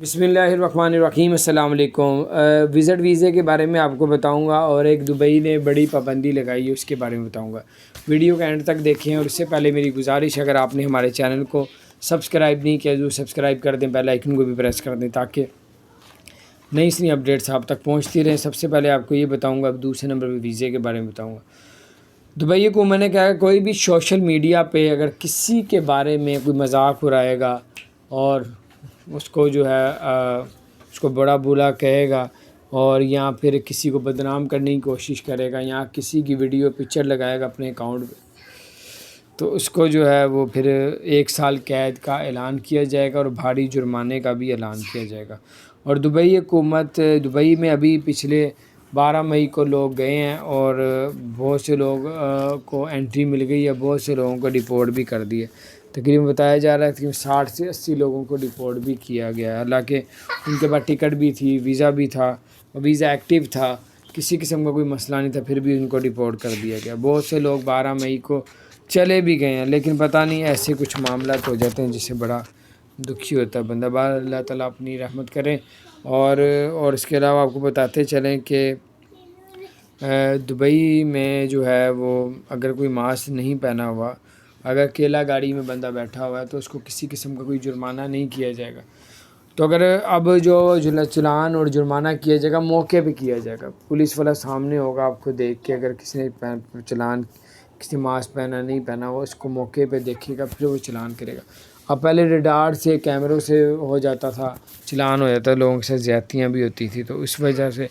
بسم اللہ الرحمن الرحیم۔ السلام علیکم۔ وزٹ ویزے کے بارے میں آپ کو بتاؤں گا، اور ایک دبئی نے بڑی پابندی لگائی ہے اس کے بارے میں بتاؤں گا۔ ویڈیو کا اینڈ تک دیکھیں، اور اس سے پہلے میری گزارش، اگر آپ نے ہمارے چینل کو سبسکرائب نہیں کیا تو سبسکرائب کر دیں، بیل آئیکن کو بھی پریس کر دیں تاکہ نئی اپڈیٹس آپ تک پہنچتی رہیں۔ سب سے پہلے آپ کو یہ بتاؤں گا، دوسرے نمبر پہ ویزے کے بارے میں بتاؤں گا۔ دبئی کو میں نے کہا کہ کوئی بھی سوشل میڈیا پہ اگر کسی کے بارے میں کوئی مذاق اڑائے گا اور اس کو جو ہے اس کو بڑا برا کہے گا، اور یا پھر کسی کو بدنام کرنے کی کوشش کرے گا، یا کسی کی ویڈیو پکچر لگائے گا اپنے اکاؤنٹ پہ، تو اس کو جو ہے وہ پھر 1 سال قید کا اعلان کیا جائے گا، اور بھاری جرمانے کا بھی اعلان کیا جائے گا۔ اور دبئی میں ابھی پچھلے 12 مئی کو لوگ گئے ہیں، اور بہت سے لوگ کو انٹری مل گئی ہے، بہت سے لوگوں کو ڈیپورٹ بھی کر دیا۔ تقریباً بتایا جا رہا ہے کہ 60 سے 80 لوگوں کو ڈیپورٹ بھی کیا گیا ہے، حالانکہ ان کے پاس ٹکٹ بھی تھی، ویزا بھی تھا، ویزا ایکٹیو تھا، کسی قسم کا کوئی مسئلہ نہیں تھا، پھر بھی ان کو ڈیپورٹ کر دیا گیا۔ بہت سے لوگ 12 مئی کو چلے بھی گئے ہیں، لیکن پتہ نہیں ایسے کچھ معاملات ہو جاتے ہیں جس سے بڑا دکھی ہوتا ہے بندہ۔ اللہ تعالیٰ اپنی رحمت کریں۔ اور اس کے علاوہ آپ کو بتاتے چلیں کہ دبئی میں جو ہے وہ اگر کوئی ماسک نہیں پہنا ہوا، اگر اکیلا گاڑی میں بندہ بیٹھا ہوا ہے تو اس کو کسی قسم کا کوئی جرمانہ نہیں کیا جائے گا۔ تو اگر اب جو چلان اور جرمانہ کیا جائے گا، موقع پہ کیا جائے گا، پولیس والا سامنے ہوگا آپ کو دیکھ کے، اگر کسی نے چلان کسی ماسک پہنا نہیں پہنا وہ اس کو موقع پہ دیکھے گا، پھر وہ چلان کرے گا۔ اب پہلے ریڈار سے، کیمروں سے ہو جاتا تھا، چلان ہو جاتا، لوگوں کے ساتھ زیادتیاں بھی ہوتی تھی، تو اس وجہ سے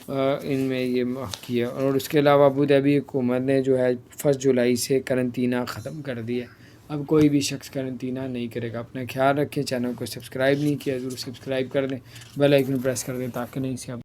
ان میں یہ کیا۔ اور اس کے علاوہ ابوظہبی حکومت نے جو ہے 1 جولائی سے قرنطینہ ختم کر دیا۔ اب کوئی بھی شخص قرنطینہ نہیں کرے گا۔ اپنا خیال رکھیں، چینل کو سبسکرائب نہیں کیا ضرور سبسکرائب کر دیں، بیل آئیکن پریس کر دیں تاکہ نہیں سے